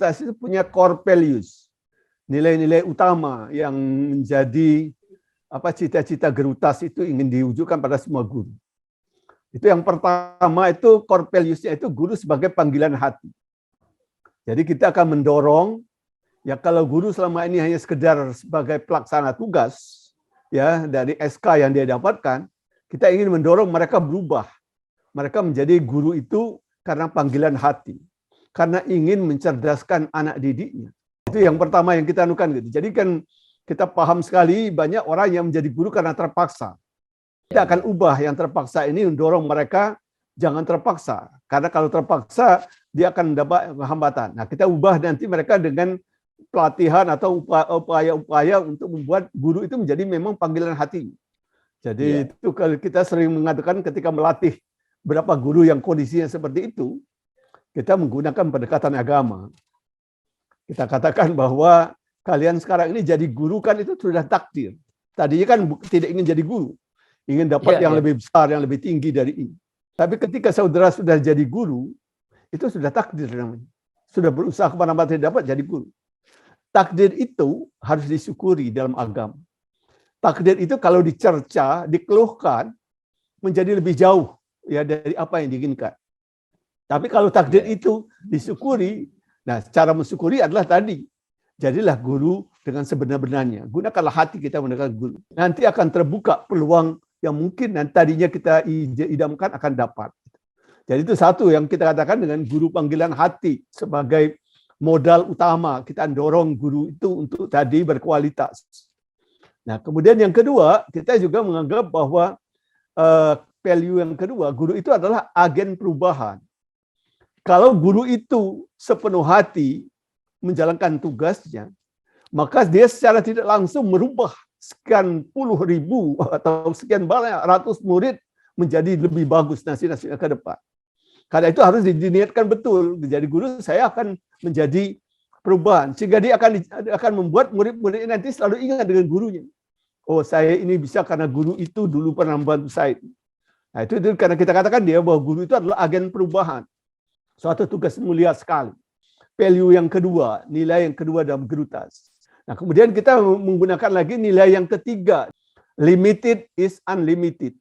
Grutas itu punya core values, nilai-nilai utama yang menjadi cita-cita Grutas itu ingin diwujudkan pada semua guru. Itu yang pertama, itu core values-nya itu guru sebagai panggilan hati. Jadi kita akan mendorong, ya kalau guru selama ini hanya sekedar sebagai pelaksana tugas, ya dari SK yang dia dapatkan, kita ingin mendorong mereka berubah. Mereka menjadi guru itu karena panggilan hati, karena ingin mencerdaskan anak didiknya. Itu yang pertama yang kita anukan gitu. Jadi kan kita paham sekali banyak orang yang menjadi guru karena terpaksa. Kita akan ubah yang terpaksa ini, mendorong mereka jangan terpaksa. Karena kalau terpaksa dia akan mendapat hambatan. Nah, kita ubah nanti mereka dengan pelatihan atau upaya-upaya untuk membuat guru itu menjadi memang panggilan hati. Jadi itu kalau kita sering mengatakan ketika melatih berapa guru yang kondisinya seperti itu, kita menggunakan pendekatan agama. Kita katakan bahwa kalian sekarang ini jadi guru kan itu sudah takdir. Tadinya kan tidak ingin jadi guru, ingin dapat yang lebih besar, yang lebih tinggi dari ini. Tapi ketika saudara sudah jadi guru, itu sudah takdir namanya. Sudah berusaha kemana-mana tidak dapat jadi guru. Takdir itu harus disyukuri dalam agama. Takdir itu kalau dicerca, dikeluhkan, menjadi lebih jauh ya dari apa yang diinginkan. Tapi kalau takdir itu disyukuri, nah cara mensyukuri adalah tadi, jadilah guru dengan sebenar-benarnya. Gunakanlah hati kita menggunakan guru. Nanti akan terbuka peluang yang mungkin dan tadinya kita idamkan akan dapat. Jadi itu satu yang kita katakan dengan guru panggilan hati sebagai modal utama. Kita dorong guru itu untuk tadi berkualitas. Nah, kemudian yang kedua, kita juga menganggap bahwa value yang kedua, guru itu adalah agen perubahan. Kalau guru itu sepenuh hati menjalankan tugasnya, maka dia secara tidak langsung merubah sekian puluh ribu atau sekian banyak ratus murid menjadi lebih bagus nasib-nasibnya ke depan. Karena itu harus diniatkan betul. Menjadi guru saya akan menjadi perubahan. Sehingga dia akan membuat murid-murid nanti selalu ingat dengan gurunya. Oh, saya ini bisa karena guru itu dulu pernah membantu saya. Nah, itu karena kita katakan dia bahwa guru itu adalah agen perubahan. Suatu tugas mulia sekali. Value yang kedua, nilai yang kedua dalam Grutas. Nah, kemudian kita menggunakan lagi nilai yang ketiga. Limited is unlimited.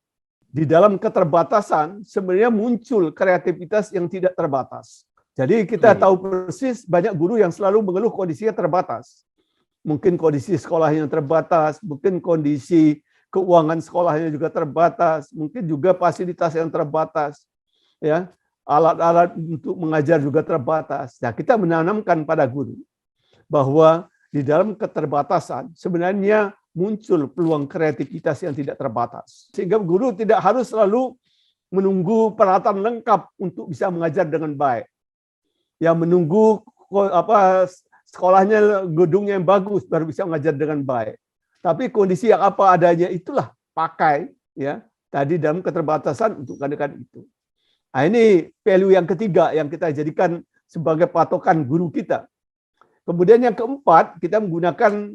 Di dalam keterbatasan sebenarnya muncul kreativitas yang tidak terbatas. Jadi kita tahu persis banyak guru yang selalu mengeluh kondisinya terbatas. Mungkin kondisi sekolahnya terbatas, mungkin kondisi keuangan sekolahnya juga terbatas, mungkin juga fasilitas yang terbatas, ya, alat-alat untuk mengajar juga terbatas. Nah, kita menanamkan pada guru bahwa di dalam keterbatasan sebenarnya muncul peluang kreativitas yang tidak terbatas. Sehingga guru tidak harus selalu menunggu peralatan lengkap untuk bisa mengajar dengan baik. Yang menunggu sekolahnya gedungnya yang bagus baru bisa mengajar dengan baik. Tapi kondisi yang apa adanya itulah pakai ya tadi dalam keterbatasan untuk kadang-kadang itu. Nah, ini value yang ketiga yang kita jadikan sebagai patokan guru kita. Kemudian yang keempat, kita menggunakan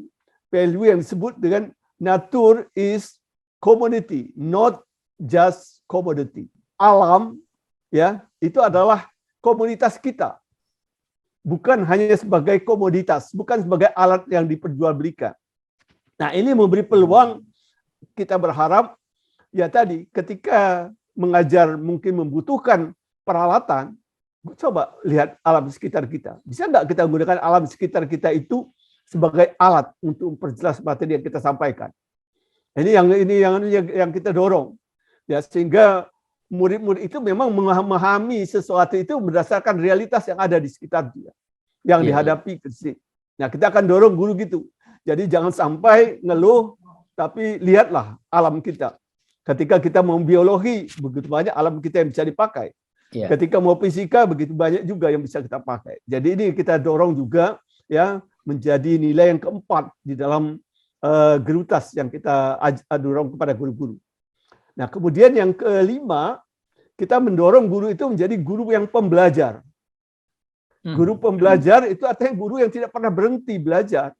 value yang disebut dengan nature is commodity, not just commodity. Alam ya, itu adalah komunitas kita. Bukan hanya sebagai komoditas, bukan sebagai alat yang diperjualbelikan. Nah, ini memberi peluang kita berharap ya tadi ketika mengajar mungkin membutuhkan peralatan, coba lihat alam sekitar kita. Bisa nggak kita menggunakan alam sekitar kita itu sebagai alat untuk memperjelas materi yang kita sampaikan? Ini yang kita dorong. Ya, sehingga murid-murid itu memang memahami sesuatu itu berdasarkan realitas yang ada di sekitar dia, yang dihadapi. Nah, kita akan dorong guru gitu. Jadi jangan sampai ngeluh, tapi lihatlah alam kita. Ketika kita mau biologi, begitu banyak alam kita yang bisa dipakai. Ketika mau fisika, begitu banyak juga yang bisa kita pakai. Jadi ini kita dorong juga ya menjadi nilai yang keempat di dalam Grutas yang kita dorong kepada guru-guru. Nah, kemudian yang kelima, kita mendorong guru itu menjadi guru yang pembelajar. Guru pembelajar itu artinya guru yang tidak pernah berhenti belajar.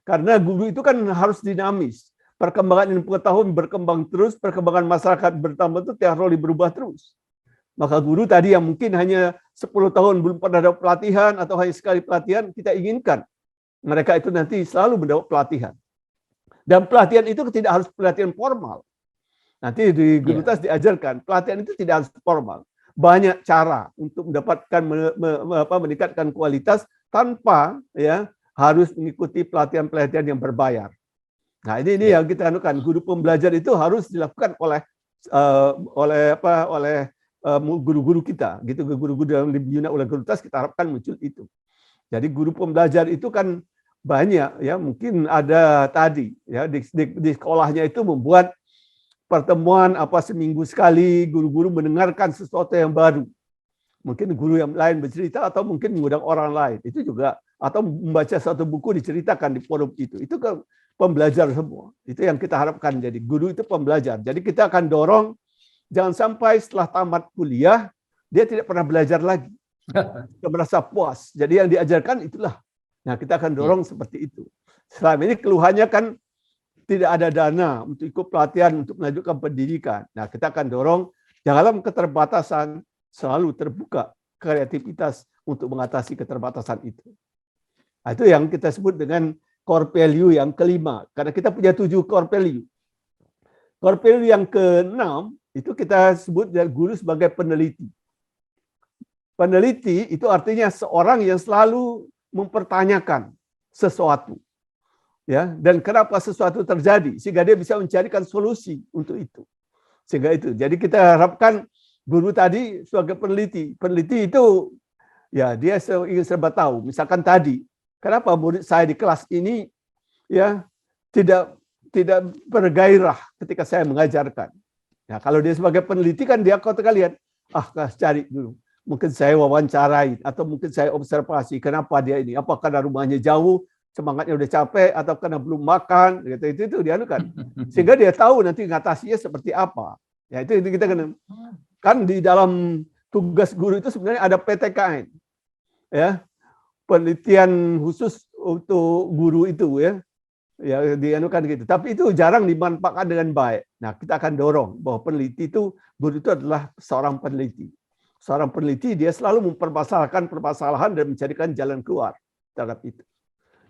Karena guru itu kan harus dinamis. Perkembangan ilmu pengetahuan berkembang terus, perkembangan masyarakat bertambah itu tiap hari berubah terus. Maka guru tadi yang mungkin hanya 10 tahun belum pernah dapat pelatihan atau hanya sekali pelatihan, kita inginkan mereka itu nanti selalu mendapat pelatihan. Dan pelatihan itu tidak harus pelatihan formal. Nanti di Guru-Tas diajarkan, pelatihan itu tidak harus formal. Banyak cara untuk mendapatkan meningkatkan kualitas tanpa ya harus mengikuti pelatihan-pelatihan yang berbayar. Nah, ini yang kita anukan, guru pembelajar itu harus dilakukan oleh guru-guru kita, gitu, guru-guru yang dibina oleh Guru-Tas, kita harapkan muncul itu. Jadi guru pembelajar itu kan banyak ya, mungkin ada tadi ya di sekolahnya itu membuat pertemuan seminggu sekali, guru-guru mendengarkan sesuatu yang baru. Mungkin guru yang lain bercerita atau mungkin mengundang orang lain. Itu juga, atau membaca satu buku diceritakan di forum itu. Itu kan pembelajar semua. Itu yang kita harapkan. Jadi guru itu pembelajar. Jadi kita akan dorong jangan sampai setelah tamat kuliah dia tidak pernah belajar lagi. Dia merasa puas. Jadi yang diajarkan itulah. Nah, kita akan dorong seperti itu. Selama ini keluhannya kan tidak ada dana untuk ikut pelatihan untuk melanjutkan pendidikan. Nah, kita akan dorong dalam keterbatasan selalu terbuka kreativitas untuk mengatasi keterbatasan itu. Nah, itu yang kita sebut dengan core value yang kelima. Karena kita punya 7 core value. Core value yang ke-6 itu kita sebut guru sebagai peneliti. Peneliti itu artinya seorang yang selalu mempertanyakan sesuatu. Ya, dan kenapa sesuatu terjadi sehingga dia bisa mencarikan solusi untuk itu. Sehingga itu. Jadi kita harapkan guru tadi sebagai peneliti. Peneliti itu ya dia ingin serba tahu. Misalkan tadi, kenapa murid saya di kelas ini ya tidak bergairah ketika saya mengajarkan. Ya, kalau dia sebagai peneliti kan dia kata lihat, cari dulu. Mungkin saya wawancarai atau mungkin saya observasi kenapa dia ini. Apakah karena rumahnya jauh, semangatnya udah capek atau karena belum makan, gitu itu dia kan. Sehingga dia tahu nanti ngatasinya seperti apa. Ya itu kita kan di dalam tugas guru itu sebenarnya ada PTKN. Ya. Penelitian khusus untuk guru itu ya. Ya dianukan gitu. Tapi itu jarang dimanfaatkan dengan baik. Nah, kita akan dorong bahwa peneliti itu, guru itu adalah seorang peneliti. Seorang peneliti dia selalu mempermasalahkan permasalahan dan mencarikan jalan keluar terhadap itu.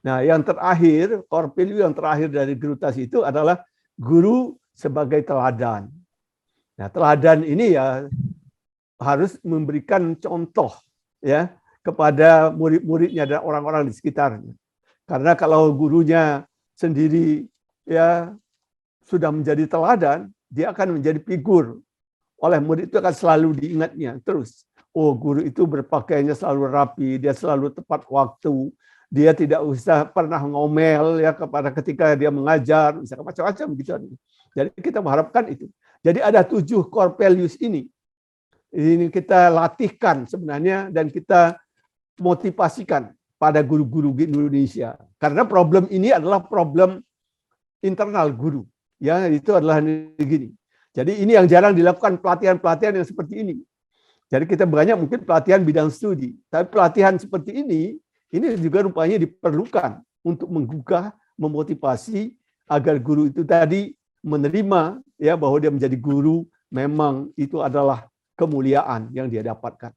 Nah, yang terakhir, core value yang terakhir dari Guru-Tas itu adalah guru sebagai teladan. Nah, teladan ini ya harus memberikan contoh ya kepada murid-muridnya dan orang-orang di sekitarnya. Karena kalau gurunya sendiri ya sudah menjadi teladan, dia akan menjadi figur. Oleh murid itu akan selalu diingatnya terus. Oh, guru itu berpakaiannya selalu rapi, dia selalu tepat waktu, dia tidak usah pernah ngomel ya ketika dia mengajar, misalkan macam-macam gitu. Jadi kita mengharapkan itu. Jadi ada 7 core values ini kita latihkan sebenarnya dan kita motivasikan pada guru-guru di Indonesia. Karena problem ini adalah problem internal guru. Ya, itu adalah begini. Jadi ini yang jarang dilakukan pelatihan-pelatihan yang seperti ini. Jadi kita banyak mungkin pelatihan bidang studi, tapi pelatihan seperti ini juga rupanya diperlukan untuk menggugah, memotivasi agar guru itu tadi menerima ya bahwa dia menjadi guru memang itu adalah kemuliaan yang dia dapatkan.